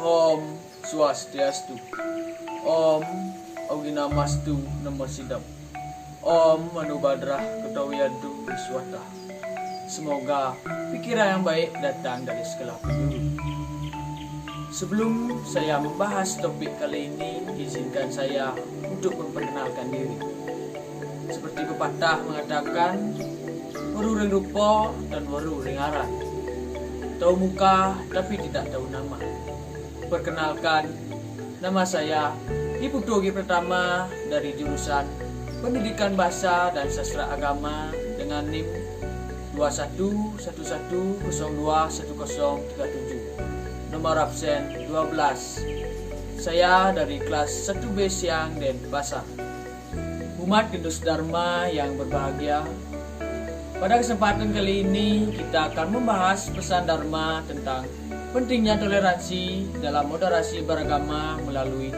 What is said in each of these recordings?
Om Swastiastu. Om Aginamastu Namo Sidam. Om Manubadrah Ketawiyantu Wiswata. Semoga pikiran yang baik datang dari segala penjuru. Sebelum saya membahas topik kali ini, izinkan saya untuk memperkenalkan diri. Seperti pepatah mengatakan, weru ring rupa dan weru ring aran. Tahu muka tapi tidak tahu nama. Perkenalkan, nama saya Ibu Dogi Pertama dari jurusan Pendidikan Bahasa dan Sastra Agama dengan NIM 2111021037. Nomor absen 12. Saya dari kelas 1B Siang dan Bahasa. Umat Gendus Dharma yang berbahagia, pada kesempatan kali ini kita akan membahas pesan Dharma tentang pentingnya toleransi dalam moderasi beragama melalui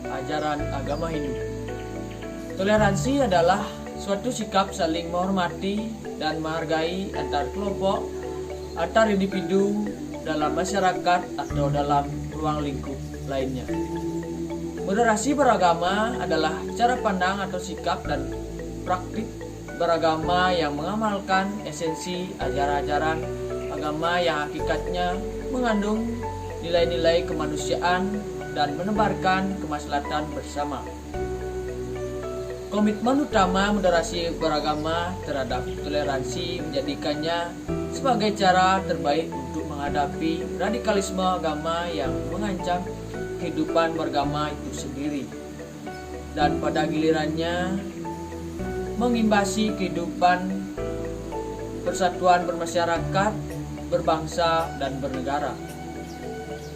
ajaran agama Hindu. Toleransi adalah suatu sikap saling menghormati dan menghargai antar kelompok, antar individu dalam masyarakat atau dalam ruang lingkup lainnya. Moderasi beragama adalah cara pandang atau sikap dan praktik beragama yang mengamalkan esensi ajaran-ajaran agama yang hakikatnya mengandung nilai-nilai kemanusiaan dan menebarkan kemaslahatan bersama. Komitmen utama moderasi beragama terhadap toleransi menjadikannya sebagai cara terbaik untuk menghadapi radikalisme agama yang mengancam kehidupan beragama itu sendiri, dan pada gilirannya mengimbasi kehidupan persatuan bermasyarakat, berbangsa, dan bernegara.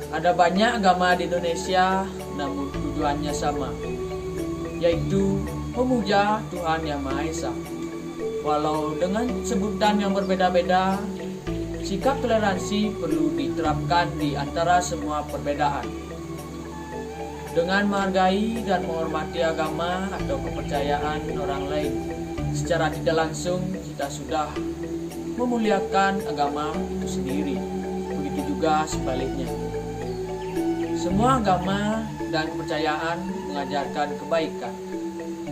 Ada banyak agama di Indonesia, namun tujuannya sama, yaitu memuja Tuhan Yang Maha Esa. Walau dengan sebutan yang berbeda-beda, sikap toleransi perlu diterapkan di antara semua perbedaan. Dengan menghargai dan menghormati agama atau kepercayaan orang lain, secara tidak langsung kita sudah memuliakan agama itu sendiri. Begitu juga sebaliknya. Semua agama dan kepercayaan mengajarkan kebaikan.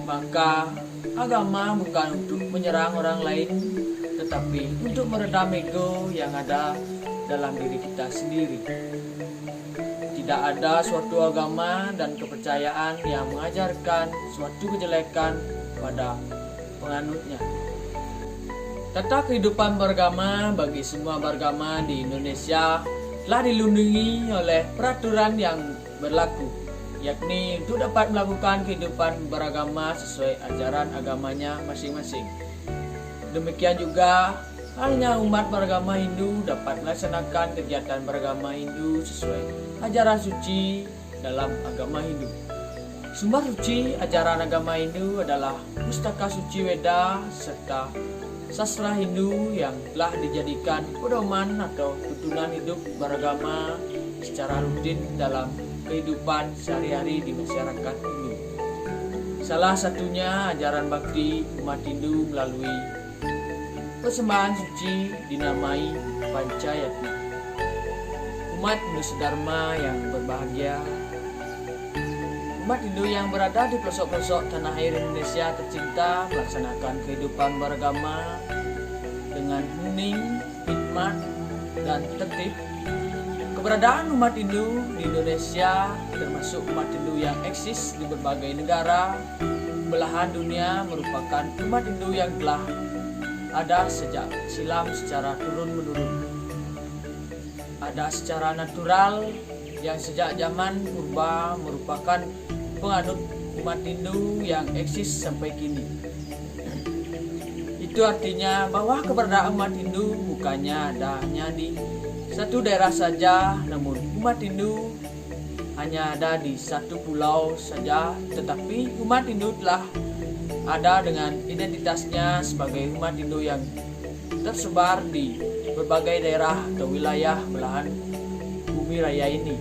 Maka agama bukan untuk menyerang orang lain, tetapi untuk meredam ego yang ada dalam diri kita sendiri. Tidak ada suatu agama dan kepercayaan yang mengajarkan suatu kejelekan pada penganutnya. Tata kehidupan beragama bagi semua beragama di Indonesia telah dilindungi oleh peraturan yang berlaku, yakni untuk dapat melakukan kehidupan beragama sesuai ajaran agamanya masing-masing. Demikian juga halnya umat beragama Hindu dapat melaksanakan kegiatan beragama Hindu sesuai ajaran suci dalam agama Hindu. Sumber suci ajaran agama Hindu adalah Pustaka Suci Weda serta sastra Hindu yang telah dijadikan pedoman atau tuntunan hidup beragama secara rutin dalam kehidupan sehari-hari di masyarakat Hindu. Salah satunya ajaran bakti umat Hindu melalui persembahan suci dinamai Pancayatna. Umat Hindu Dharma yang berbahagia, umat Hindu yang berada di pelosok-pelosok tanah air Indonesia tercinta melaksanakan kehidupan beragama dengan hening, hikmat, dan tertib. Keberadaan umat Hindu di Indonesia, termasuk umat Hindu yang eksis di berbagai negara belahan dunia, merupakan umat Hindu yang telah ada sejak silam secara turun-menurun. Ada secara natural yang sejak zaman purba merupakan penganut umat Hindu yang eksis sampai kini. Itu artinya bahwa keberadaan umat Hindu bukannya adanya di satu daerah saja, namun umat Hindu hanya ada di satu pulau saja, tetapi umat Hindu telah ada dengan identitasnya sebagai umat Hindu yang tersebar di berbagai daerah atau wilayah belahan bumi raya ini.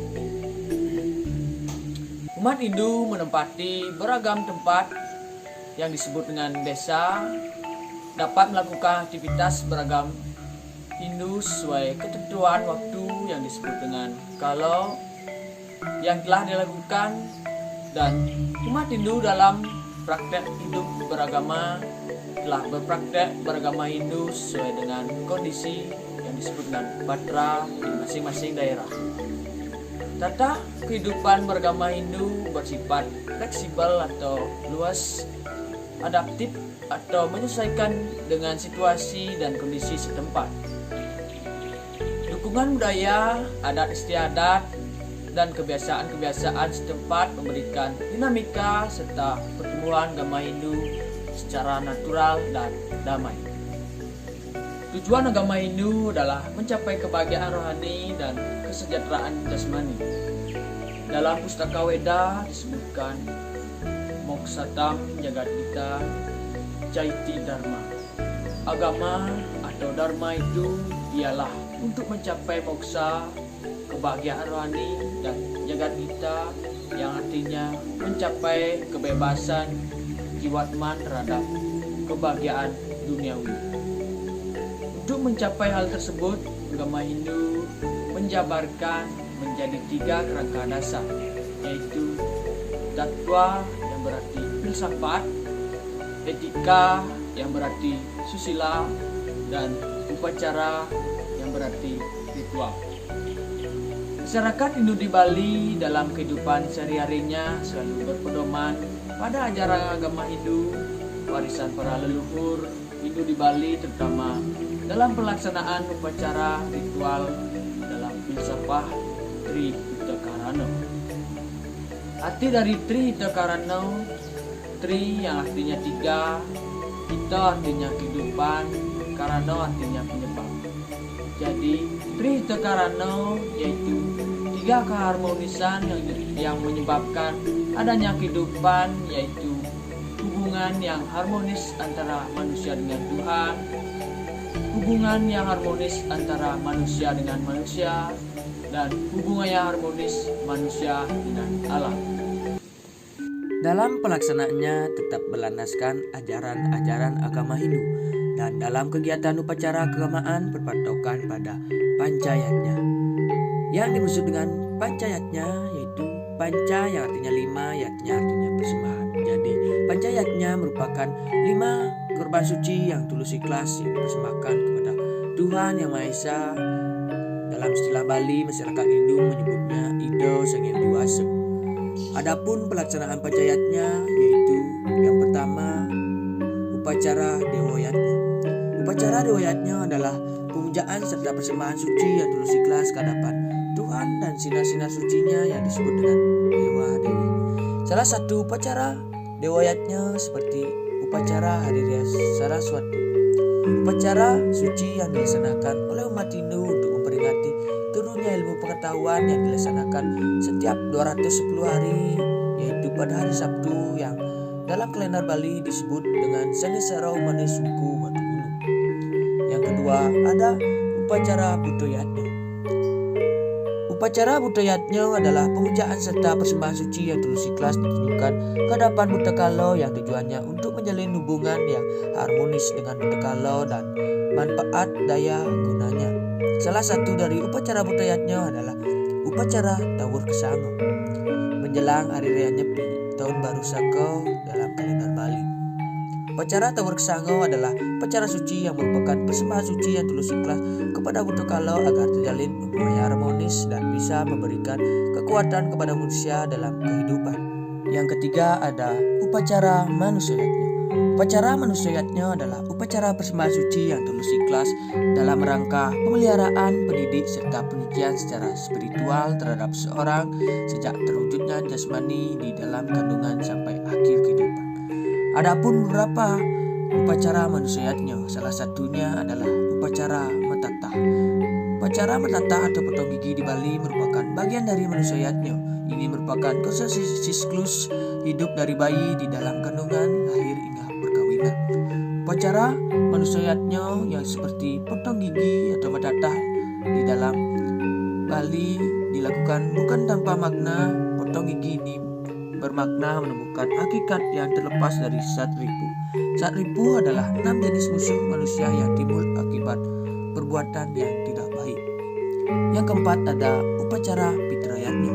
Umat Hindu menempati beragam tempat yang disebut dengan desa, dapat melakukan aktivitas beragam Hindu sesuai ketentuan waktu yang disebut dengan kalau, yang telah dilakukan dan umat Hindu dalam praktek hidup beragama telah berpraktek beragama Hindu sesuai dengan kondisi yang disebut dengan patra di masing-masing daerah. Tata kehidupan beragama Hindu bersifat fleksibel atau luas, adaptif atau menyesuaikan dengan situasi dan kondisi setempat. Dukungan budaya, adat istiadat, dan kebiasaan-kebiasaan setempat memberikan dinamika serta pertumbuhan agama Hindu secara natural dan damai. Tujuan agama Hindu adalah mencapai kebahagiaan rohani dan kesejahteraan jasmani. Dalam Pustaka Weda disebutkan Moksatam Jagadita Caiti Dharma. Agama atau dharma itu ialah untuk mencapai moksa, kebahagiaan rohani, dan jagadita yang artinya mencapai kebebasan jiwatman terhadap kebahagiaan duniawi. Untuk mencapai hal tersebut, agama Hindu menjabarkan menjadi 3 kerangka dasar, yaitu tatwa yang berarti filsafat, etika yang berarti susila, dan upacara yang berarti ritual. Masyarakat Hindu di Bali dalam kehidupan sehari-harinya selalu berpedoman pada ajaran agama Hindu, warisan para leluhur Hindu di Bali, terutama dalam pelaksanaan upacara ritual dalam filsafat Tri Hita Karana. Arti dari Tri Hita Karana, Tri yang artinya 3, Hita artinya kehidupan, Karana artinya penyebab. Jadi Tri Hita Karana yaitu 3 keharmonisan yang menyebabkan adanya kehidupan, yaitu hubungan yang harmonis antara manusia dengan Tuhan, hubungan yang harmonis antara manusia dengan manusia, dan hubungan yang harmonis manusia dengan alam. Dalam pelaksanaannya tetap berlandaskan ajaran-ajaran agama Hindu, dan dalam kegiatan upacara keagamaan berpatokan pada pancayatnya. Yang dimaksud dengan pancayatnya yaitu panca yang artinya 5, yatnya artinya persembahan. Jadi pancayatnya merupakan 5 korban suci yang tulus ikhlas yang dipersembahkan kepada Tuhan Yang Maha Esa. Dalam istilah Bali, masyarakat Hindu menyebutnya Ida Sang Hyang Dewasa. Adapun pelaksanaan pancayatnya yaitu yang pertama upacara Dewayatnya. Upacara Dewayatnya adalah pemujaan serta persembahan suci yang tulus ikhlas ke hadapan Tuhan dan sinar-sinar sucinya yang disebut dengan Dewa Dewi. Salah satu upacara Dewayatnya seperti upacara Hari Raya Saraswati, upacara suci yang dilaksanakan oleh umat Hindu untuk memperingati turunnya ilmu pengetahuan yang dilaksanakan setiap 210 hari, yaitu pada hari Sabtu yang dalam kalender Bali disebut dengan Sanisara Umane Suku Watu Gunung. Yang kedua ada upacara Budayatnya. Upacara Budayatnya adalah pemujaan serta persembahan suci yang tulus ikhlas ditunjukkan ke hadapan Buddhakala yang tujuannya untuk menjalin hubungan yang harmonis dengan Buddhakala dan manfaat daya gunanya. Salah satu dari upacara Budayatnya adalah upacara Tawur Kesango menjelang Hari Raya Nyepi Tahun Baru Saka dalam kalender Bali. Upacara Tawur Kesango adalah upacara suci yang merupakan persembahan suci yang tulus ikhlas kepada Buddhakala agar terjalin hubungan yang harmonis dan bisa memberikan kekuatan kepada manusia dalam kehidupan. Yang ketiga ada upacara Manusayatnya. Upacara Manusayatnya adalah upacara persembahan suci yang tulus ikhlas dalam rangka pemeliharaan, pendidik, serta penyucian secara spiritual terhadap seorang sejak terwujudnya jasmani di dalam kandungan sampai akhir kehidupan. Adapun beberapa upacara Manusayatnya, salah satunya adalah upacara Metatah. Upacara Metatah atau potong gigi di Bali merupakan bagian dari Manusayatnya. Ini merupakan proses siklus hidup dari bayi di dalam kandungan, lahir hingga perkawinan. Upacara Manusayatnya yang seperti potong gigi atau metatah di dalam Bali dilakukan bukan tanpa makna. Potong gigi ini bermakna menemukan hakikat yang terlepas dari Satripu. Satripu adalah 6 jenis musuh manusia yang timbul akibat perbuatan yang tidak baik. Yang keempat ada upacara Pitrayatnya.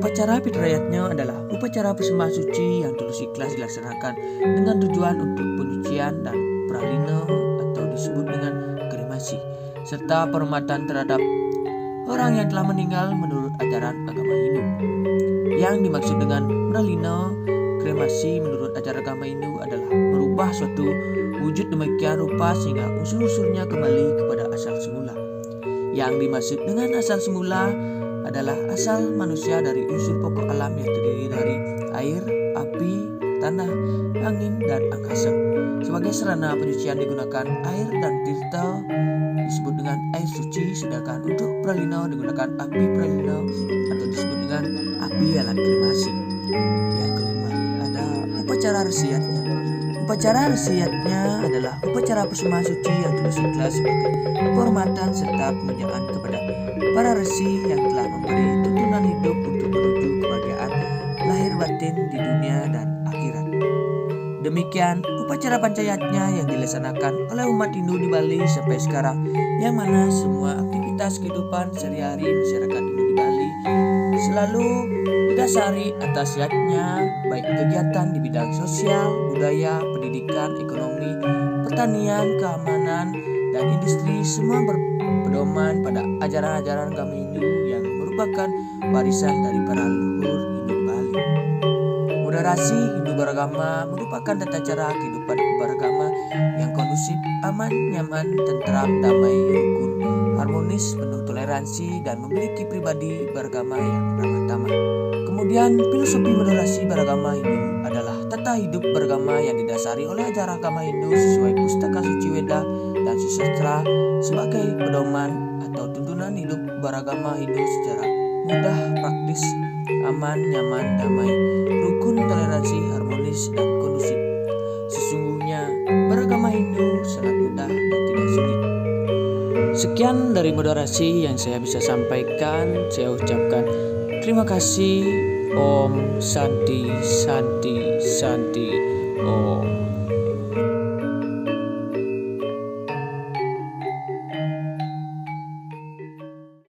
Upacara fitrayatnya adalah upacara persembahan suci yang tulus ikhlas dilaksanakan dengan tujuan untuk penyucian dan pralina atau disebut dengan kremasi, serta penghormatan terhadap orang yang telah meninggal menurut ajaran agama Hindu. Yang dimaksud dengan pralina kremasi menurut ajaran agama Hindu adalah merubah suatu wujud demikian rupa sehingga unsur-unsurnya kembali kepada asal semula. Yang dimaksud dengan asal semula adalah asal manusia dari unsur pokok alam yang terdiri dari air, api, tanah, angin, dan angkasa. Sebagai sarana penyucian digunakan air dan tirta disebut dengan air suci, sedangkan untuk pralina digunakan api pralina atau disebut dengan api alat kremasi. Yang kelima ada upacara resiatnya. Upacara resiatnya adalah upacara persembahan suci yang tulus ikhlas sebagai penghormatan serta pemujaan kepada para resi yang telah memberi tuntunan hidup untuk menuju kebahagiaan lahir batin di dunia dan akhirat. Demikian upacara pancayatnya yang dilaksanakan oleh umat Hindu di Bali sampai sekarang, yang mana semua aktivitas kehidupan sehari-hari masyarakat Hindu di Bali selalu didasari atas yatnya, baik kegiatan di bidang sosial, budaya, pendidikan, ekonomi, pertanian, keamanan, dan industri, semua berpedoman pada ajaran-ajaran agama Hindu yang merupakan warisan dari para leluhur Hindu di Bali. Moderasi Hindu beragama merupakan tata cara kehidupan beragama yang kondusif, aman, nyaman, tentram, damai, rukun, harmonis, penuh toleransi, dan memiliki pribadi beragama yang ramah tamah. Kemudian, filosofi moderasi beragama Hindu adalah tata hidup beragama yang didasari oleh ajaran agama Hindu sesuai pustaka suci Weda dan susastra sebagai pedoman atau tuntunan hidup beragama Hindu secara mudah, praktis, aman, nyaman, damai, rukun, toleransi, harmonis, dan kondusif. Sesungguhnya beragama Hindu sangat mudah dan tidak sulit. Sekian dari moderasi yang saya bisa sampaikan. Saya ucapkan terima kasih. Om Santi Santi Santi Om.